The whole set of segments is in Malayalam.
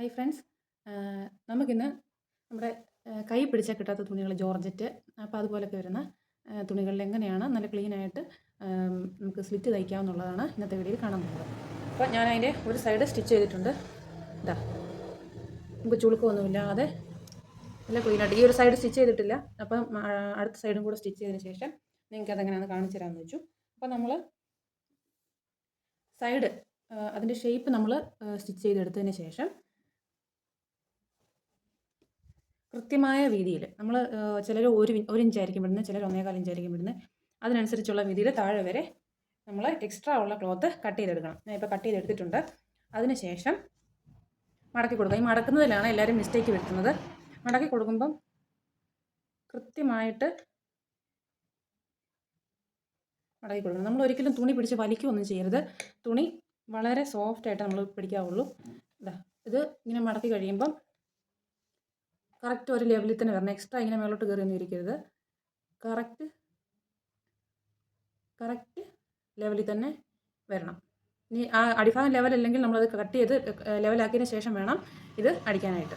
Hi friends. നമുക്കിന്ന് നമ്മുടെ കൈ പിടിച്ചാൽ കിട്ടാത്ത തുണികൾ ജോർജറ്റ് അപ്പോൾ അതുപോലൊക്കെ വരുന്ന തുണികളിൽ എങ്ങനെയാണ് നല്ല ക്ലീനായിട്ട് നമുക്ക് സ്ലിറ്റ് തയ്ക്കാമെന്നുള്ളതാണ് ഇന്നത്തെ വീഡിയോയിൽ കാണാൻ പോകുന്നത്. അപ്പോൾ ഞാൻ അതിൻ്റെ ഒരു സൈഡ് സ്റ്റിച്ച് ചെയ്തിട്ടുണ്ട്. ഇതാ നമുക്ക് ചുളുക്കമൊന്നുമില്ലാതെ നല്ല ക്ലീനായിട്ട് ഈ ഒരു സൈഡ് സ്റ്റിച്ച് ചെയ്തിട്ടില്ല. അപ്പം അടുത്ത സൈഡും കൂടെ സ്റ്റിച്ച് ചെയ്തതിന് ശേഷം നിങ്ങൾക്ക് അതെങ്ങനെയാണെന്ന് കാണിച്ചു തരാമെന്ന് വെച്ചു. അപ്പോൾ നമ്മൾ സൈഡ് അതിൻ്റെ ഷേപ്പ് നമ്മൾ സ്റ്റിച്ച് ചെയ്തെടുത്തതിന് ശേഷം കൃത്യമായ വീതിയിൽ നമ്മൾ ചിലർ ഒരു ഇഞ്ചായിരിക്കും വിടുന്നത്, ചിലർ 1.25 ഇഞ്ചായിരിക്കും വിടുന്നത്. അതിനനുസരിച്ചുള്ള വീതിയിൽ താഴെ വരെ നമ്മൾ എക്സ്ട്രാ ഉള്ള ക്ലോത്ത് കട്ട് ചെയ്തെടുക്കണം. ഞാൻ ഇപ്പോൾ കട്ട് ചെയ്തെടുത്തിട്ടുണ്ട്. അതിന് ശേഷം മടക്കി കൊടുക്കുക. ഈ മടക്കുന്നതിലാണ് എല്ലാവരും മിസ്റ്റേക്ക് വരുത്തുന്നത്. മടക്കി കൊടുക്കുമ്പം കൃത്യമായിട്ട് മടക്കി കൊടുക്കണം. നമ്മൾ ഒരിക്കലും തുണി പിടിച്ച് വലിക്കുകയൊന്നും ചെയ്യരുത്. തുണി വളരെ സോഫ്റ്റായിട്ട് നമ്മൾ പിടിക്കാവുള്ളൂ. ഇത് ഇങ്ങനെ മടക്കി കഴിയുമ്പം കറക്റ്റ് ഒരു ലെവലിൽ തന്നെ വരണം. എക്സ്ട്രാ ഇങ്ങനെ മേലോട്ട് കയറിയൊന്നും ഇരിക്കരുത്. കറക്റ്റ് ലെവലിൽ തന്നെ വരണം. ഇനി ആ അടിഭാഗം ലെവലല്ലെങ്കിൽ നമ്മളത് കട്ട് ചെയ്ത് ലെവലാക്കിയതിന് ശേഷം വേണം ഇത് അടിക്കാനായിട്ട്.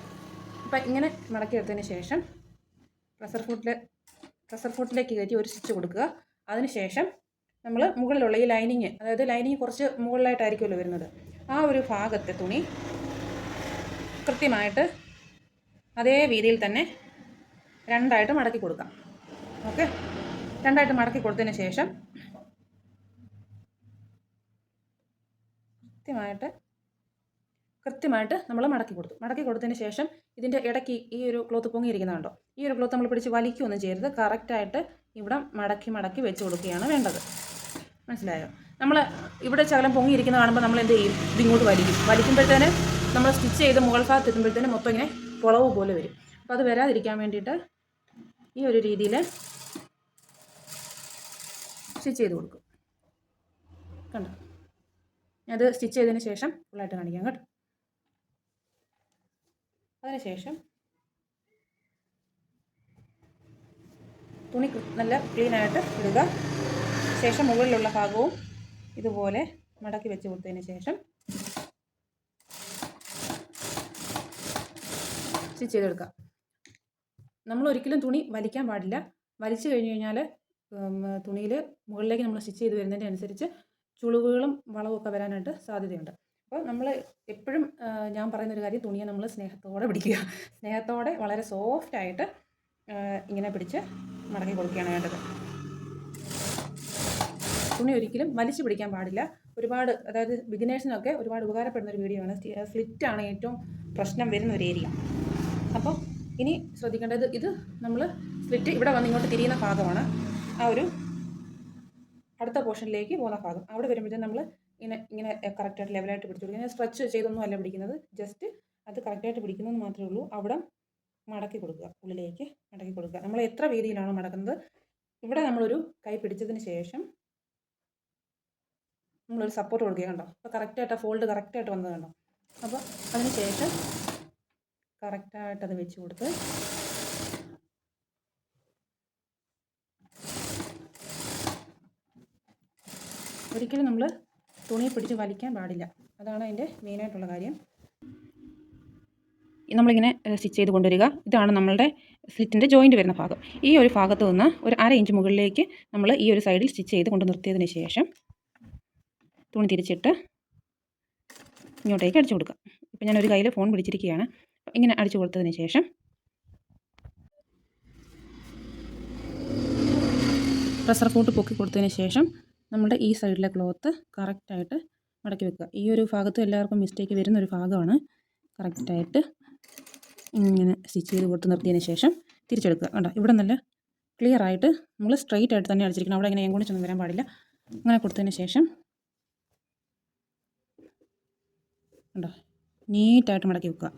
അപ്പം ഇങ്ങനെ മടക്കിയെടുത്തതിന് ശേഷം പ്രഷർ ഫുട്ടിലേക്ക് കയറ്റി ഒരു സ്റ്റിച്ച് കൊടുക്കുക. അതിന് ശേഷം നമ്മൾ മുകളിലുള്ള ഈ ലൈനിങ്, അതായത് ലൈനിങ് കുറച്ച് മുകളിലായിട്ടായിരിക്കുമല്ലോ വരുന്നത്, ആ ഒരു ഭാഗത്തെ തുണി കൃത്യമായിട്ട് അതേ രീതിയിൽ തന്നെ രണ്ടായിട്ട് മടക്കി കൊടുക്കാം. ഓക്കെ, രണ്ടായിട്ട് മടക്കി കൊടുത്തതിന് ശേഷം കൃത്യമായിട്ട് നമ്മൾ മടക്കി കൊടുത്തതിന് ശേഷം ഇതിൻ്റെ ഇടയ്ക്ക് ഈ ഒരു ക്ലോത്ത് പൊങ്ങിയിരിക്കുന്നതുണ്ടോ, ഈ ഒരു ക്ലോത്ത് നമ്മൾ പിടിച്ച് വലിക്കുകയൊന്നും ചെയ്യരുത്. കറക്റ്റായിട്ട് ഇവിടെ മടക്കി വെച്ച് കൊടുക്കുകയാണ് വേണ്ടത്. മനസ്സിലായോ? നമ്മൾ ഇവിടെ ശകലം പൊങ്ങിയിരിക്കുന്നത് കാണുമ്പോൾ നമ്മൾ എന്ത് ചെയ്യും? ഇതിങ്ങോട്ട് വലിക്കുമ്പോഴത്തേന് നമ്മൾ സ്റ്റിച്ച് ചെയ്ത് മുകൾ ഭാഗത്ത് എത്തുമ്പോഴത്തേന് മൊത്തം ഇങ്ങനെ പൊളവ് പോലെ വരും. അപ്പോൾ അത് വരാതിരിക്കാൻ വേണ്ടിയിട്ട് ഈ ഒരു രീതിയിൽ സ്റ്റിച്ച് ചെയ്ത് കൊടുക്കും. കണ്ടോ? അത് സ്റ്റിച്ച് ചെയ്തതിന് ശേഷം ഫുള്ളായിട്ട് കാണിക്കാം കേട്ടോ. അതിനുശേഷം തുണി നല്ല ക്ലീനായിട്ട് ഇടുക. ശേഷം മുകളിലുള്ള ഭാഗവും ഇതുപോലെ മടക്കി വെച്ച് കൊടുത്തതിന് ശേഷം സ്റ്റിച്ച് ചെയ്തെടുക്കുക. നമ്മൾ ഒരിക്കലും തുണി വലിക്കാൻ പാടില്ല. വലിച്ചു കഴിഞ്ഞ് കഴിഞ്ഞാൽ തുണിയിൽ മുകളിലേക്ക് നമ്മൾ സ്റ്റിച്ച് ചെയ്ത് വരുന്നതിൻ്റെ അനുസരിച്ച് ചുളിവുകളും വളവും ഒക്കെ വരാനായിട്ട് സാധ്യതയുണ്ട്. അപ്പോൾ നമ്മൾ എപ്പോഴും ഞാൻ പറയുന്നൊരു കാര്യം, തുണിയെ നമ്മൾ സ്നേഹത്തോടെ പിടിക്കുക. സ്നേഹത്തോടെ വളരെ സോഫ്റ്റായിട്ട് ഇങ്ങനെ പിടിച്ച് മടക്കി കൊടുക്കുകയാണ് വേണ്ടത്. തുണി ഒരിക്കലും വലിച്ചു പിടിക്കാൻ പാടില്ല. അതായത് ബിഗിനേഴ്സിനൊക്കെ ഒരുപാട് ഉപകാരപ്പെടുന്ന ഒരു വീഡിയോ ആണ്. സ്ലിറ്റാണ് ഏറ്റവും പ്രശ്നം വരുന്ന ഒരു ഏരിയ. അപ്പോൾ ഇനി ശ്രദ്ധിക്കേണ്ടത്, ഇത് നമ്മൾ സ്ലിറ്റ് ഇവിടെ വന്ന് ഇങ്ങോട്ട് തിരിയുന്ന ഭാഗമാണ്. ആ ഒരു അടുത്ത പോർഷനിലേക്ക് പോകുന്ന ഭാഗം അവിടെ വരുമ്പോഴത്തേക്കും നമ്മൾ ഇങ്ങനെ കറക്റ്റായിട്ട് ലെവലായിട്ട് പിടിച്ചു കൊടുക്കുക. സ്ട്രെച്ച് ചെയ്തൊന്നും അല്ല പിടിക്കുന്നത്, ജസ്റ്റ് അത് കറക്റ്റായിട്ട് പിടിക്കുന്നതെന്ന് മാത്രമേ ഉള്ളൂ. അവിടെ മടക്കി കൊടുക്കുക, ഉള്ളിലേക്ക് മടക്കി കൊടുക്കുക. നമ്മൾ എത്ര വീതിയിലാണോ മടക്കുന്നത്, ഇവിടെ നമ്മളൊരു കൈ പിടിച്ചതിന് ശേഷം നമ്മളൊരു സപ്പോർട്ട് കൊടുക്കുക. കണ്ടോ? അപ്പോൾ കറക്റ്റായിട്ട് ഫോൾഡ് കറക്റ്റായിട്ട് വന്നത് കണ്ടോ? അപ്പോൾ അതിന് ശേഷം കറക്റ്റായിട്ടത് വെച്ച് കൊടുത്ത് ഒരിക്കലും നമ്മൾ തുണി പിടിച്ച് വലിക്കാൻ പാടില്ല. അതാണ് അതിൻ്റെ മെയിനായിട്ടുള്ള കാര്യം. നമ്മളിങ്ങനെ സ്റ്റിച്ച് ചെയ്ത് കൊണ്ടുവരിക. ഇതാണ് നമ്മളുടെ സ്ലിറ്റിൻ്റെ ജോയിൻറ്റ് വരുന്ന ഭാഗം. ഈ ഒരു ഭാഗത്ത് നിന്ന് ഒരു 1/2 ഇഞ്ച് മുകളിലേക്ക് നമ്മൾ ഈ ഒരു സൈഡിൽ സ്റ്റിച്ച് ചെയ്ത് കൊണ്ട് നിർത്തിയതിന് ശേഷം തുണി തിരിച്ചിട്ട് ഇങ്ങോട്ടേക്ക് അടിച്ചു കൊടുക്കുക. ഇപ്പം ഞാനൊരു കയ്യിൽ ഫോൺ പിടിച്ചിരിക്കുകയാണ്. ഇങ്ങനെ അടിച്ചു കൊടുത്തതിന് ശേഷം പ്രഷർ ഫുട്ട് പൊക്കി കൊടുത്തതിന് ശേഷം നമ്മുടെ ഈ സൈഡിലെ ക്ലോത്ത് കറക്റ്റായിട്ട് മടക്കി വെക്കുക. ഈ ഒരു ഭാഗത്ത് എല്ലാവർക്കും മിസ്റ്റേക്ക് വരുന്നൊരു ഭാഗമാണ്. കറക്റ്റായിട്ട് ഇങ്ങനെ സ്റ്റിച്ച് ചെയ്ത് കൊടുത്ത് നിർത്തിയതിന് ശേഷം തിരിച്ചെടുക്കുക. കണ്ടോ? ഇവിടെ നല്ല ക്ലിയർ ആയിട്ട് നമ്മൾ സ്ട്രെയിറ്റ് ആയിട്ട് തന്നെ അടിച്ചിരിക്കണം. അവിടെ ഇങ്ങനെ എങ്ങോട്ടൊന്നും വരാൻ പാടില്ല. അങ്ങനെ കൊടുത്തതിന് ശേഷം കണ്ടോ? നീറ്റായിട്ട് മടക്കി വെക്കുക.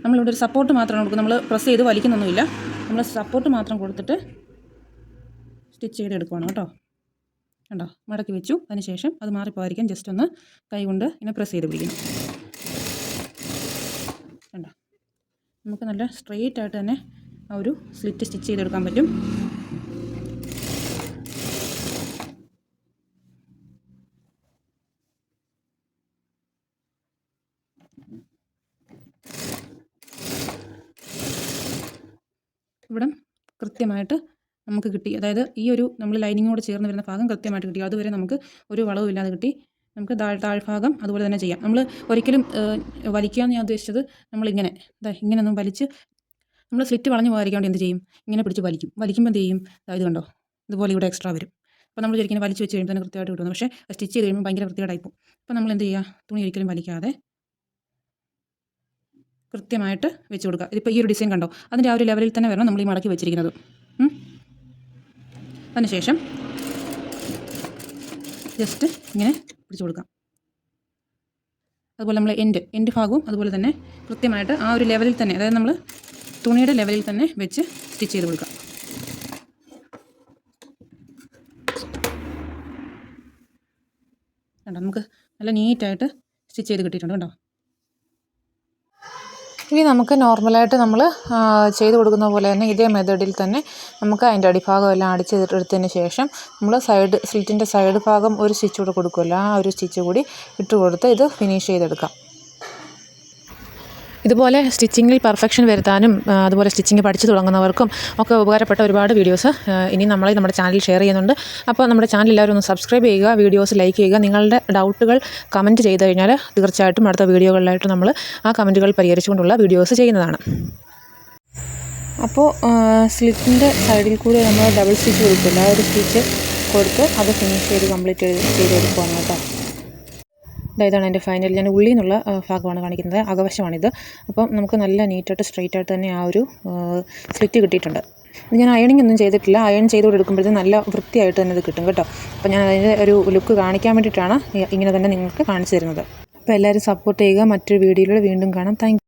നമ്മളിവിടെ ഒരു സപ്പോർട്ട് മാത്രമാണ് കൊടുക്കുക. നമ്മൾ പ്രസ് ചെയ്ത് വലിക്കുന്നൊന്നുമില്ല. നമ്മൾ സപ്പോർട്ട് മാത്രം കൊടുത്തിട്ട് സ്റ്റിച്ച് ചെയ്തെടുക്കുകയാണ് കേട്ടോ. കണ്ടോ? മടക്കി വെച്ചു. അതിന് ശേഷം അത് മാറിപ്പോയിരിക്കാൻ ജസ്റ്റ് ഒന്ന് കൈ കൊണ്ട് ഇങ്ങനെ പ്രസ് ചെയ്ത് പിടിക്കണം. കണ്ടോ? നമുക്ക് നല്ല സ്ട്രെയിറ്റ് ആയിട്ട് തന്നെ ആ ഒരു സ്ലിറ്റ് സ്റ്റിച്ച് ചെയ്തെടുക്കാൻ പറ്റും. ഇവിടം കൃത്യമായിട്ട് നമുക്ക് കിട്ടി. അതായത് ഈ ഒരു നമ്മൾ ലൈനിങ്ങോട് ചേർന്ന് വരുന്ന ഭാഗം കൃത്യമായിട്ട് കിട്ടി. അതുവരെ നമുക്ക് ഒരു വളവും ഇല്ലാതെ കിട്ടി. നമുക്ക് താഴ്ഭാഗം അതുപോലെ തന്നെ ചെയ്യാം. നമ്മൾ ഒരിക്കലും വലിക്കുക എന്ന് ഞാൻ ഉദ്ദേശിച്ചത് നമ്മളിങ്ങനെ ഇങ്ങനെ ഒന്നും വലിച്ച് നമ്മൾ സ്ലിറ്റ് വളഞ്ഞു പോകാതിരിക്കാണ്ട് എന്ത് ചെയ്യും, ഇങ്ങനെ പിടിച്ച് വലിക്കുമ്പോൾ എന്ത് ചെയ്യും, ഇത് കണ്ടോ ഇതുപോലെ ഇവിടെ എക്സ്ട്രാ വരും. അപ്പോൾ നമ്മൾ ഒരിക്കലും വലിച്ച് വെച്ച് കഴിയുമ്പോൾ തന്നെ കൃത്യമായിട്ട് കിട്ടുന്നു. പക്ഷേ സ്റ്റിച്ച് ചെയ്ത് കഴിയുമ്പോൾ ഭയങ്കര വൃത്തികേടായിപ്പോവും. അപ്പോൾ നമ്മൾ എന്ത് ചെയ്യുക, തുണി ഒരിക്കലും വലിക്കാതെ കൃത്യമായിട്ട് വെച്ച് കൊടുക്കുക. ഇതിപ്പോൾ ഈ ഒരു ഡിസൈൻ കണ്ടോ, അതിൻ്റെ ആ ഒരു ലെവലിൽ തന്നെ വരണം നമ്മൾ ഈ മടക്കി വെച്ചിരിക്കുന്നത്. അതിനുശേഷം ജസ്റ്റ് ഇങ്ങനെ പിടിച്ചു കൊടുക്കാം. അതുപോലെ നമ്മൾ എൻഡ് ഭാഗവും അതുപോലെ തന്നെ കൃത്യമായിട്ട് ആ ഒരു ലെവലിൽ തന്നെ, അതായത് നമ്മൾ തുണിയുടെ ലെവലിൽ തന്നെ വെച്ച് സ്റ്റിച്ച് ചെയ്ത് കൊടുക്കാം. കണ്ടോ, നമുക്ക് നല്ല നീറ്റായിട്ട് സ്റ്റിച്ച് ചെയ്ത് കിട്ടിയിട്ടുണ്ട് കേട്ടോ. ഇനി നമുക്ക് നോർമലായിട്ട് നമ്മൾ ചെയ്ത് കൊടുക്കുന്ന പോലെ തന്നെ ഇതേ മെത്തേഡിൽ തന്നെ നമുക്ക് അതിൻ്റെ അടിഭാഗം എല്ലാം അടിച്ചെടുത്തതിന് ശേഷം നമ്മൾ സ്ലിറ്റിൻ്റെ സൈഡ് ഭാഗം ഒരു സ്റ്റിച്ച് കൂടെ കൊടുക്കുമല്ലോ, ആ ഒരു സ്റ്റിച്ച് കൂടി ഇട്ട് കൊടുത്ത് ഇത് ഫിനിഷ് ചെയ്തെടുക്കാം. ഇതുപോലെ സ്റ്റിച്ചിങ്ങിൽ പെർഫെക്ഷൻ വരുത്താനും അതുപോലെ സ്റ്റിച്ചിങ് പഠിച്ചു തുടങ്ങുന്നവർക്കും ഒക്കെ ഉപകാരപ്പെട്ട ഒരുപാട് വീഡിയോസ് ഇനി നമ്മൾ നമ്മുടെ ചാനലിൽ ഷെയർ ചെയ്യുന്നുണ്ട്. അപ്പോൾ നമ്മുടെ ചാനൽ എല്ലാവരും ഒന്ന് സബ്സ്ക്രൈബ് ചെയ്യുക, വീഡിയോസ് ലൈക്ക് ചെയ്യുക. നിങ്ങളുടെ ഡൗട്ടുകൾ കമൻറ്റ് ചെയ്ത് കഴിഞ്ഞാൽ തീർച്ചയായിട്ടും അടുത്ത വീഡിയോകളിലായിട്ട് നമ്മൾ ആ കമൻറ്റുകൾ പരിഹരിച്ചുകൊണ്ടുള്ള വീഡിയോസ് ചെയ്യുന്നതാണ്. അപ്പോൾ സ്ലിറ്റിൻ്റെ സൈഡിൽ കൂടി നമ്മൾ ഡബിൾ സ്റ്റിച്ച് കൊടുക്കില്ല, ആ ഒരു സ്റ്റിച്ച് കൊടുത്ത് അത് ഫിനിഷ് ചെയ്ത് കംപ്ലീറ്റ് ചെയ്തെടുക്കുകയാണ് കേട്ടോ. ഇതാണ് എൻ്റെ ഫൈനൽ. ഞാൻ ഉള്ളിൽ നിന്നുള്ള ഭാഗമാണ് കാണിക്കുന്നത്, അകവശമാണിത്. അപ്പം നമുക്ക് നല്ല നീറ്റായിട്ട് സ്ട്രെയിറ്റ് ആയിട്ട് തന്നെ ആ ഒരു സ്ലിറ്റ് കിട്ടിയിട്ടുണ്ട്. ഇത് ഞാൻ അയണിങ് ഒന്നും ചെയ്തിട്ടില്ല, അയൺ ചെയ്തുകൊണ്ട് എടുക്കുമ്പോഴത്തേക്കും നല്ല വൃത്തിയായിട്ട് തന്നെ ഇത് കിട്ടും കേട്ടോ. അപ്പോൾ ഞാൻ അതിൻ്റെ ഒരു ലുക്ക് കാണിക്കാൻ വേണ്ടിയിട്ടാണ് ഇങ്ങനെ തന്നെ നിങ്ങൾക്ക് കാണിച്ചു തരുന്നത്. അപ്പോൾ എല്ലാവരും സപ്പോർട്ട് ചെയ്യുക. മറ്റൊരു വീഡിയോയിലൂടെ വീണ്ടും കാണാം. താങ്ക്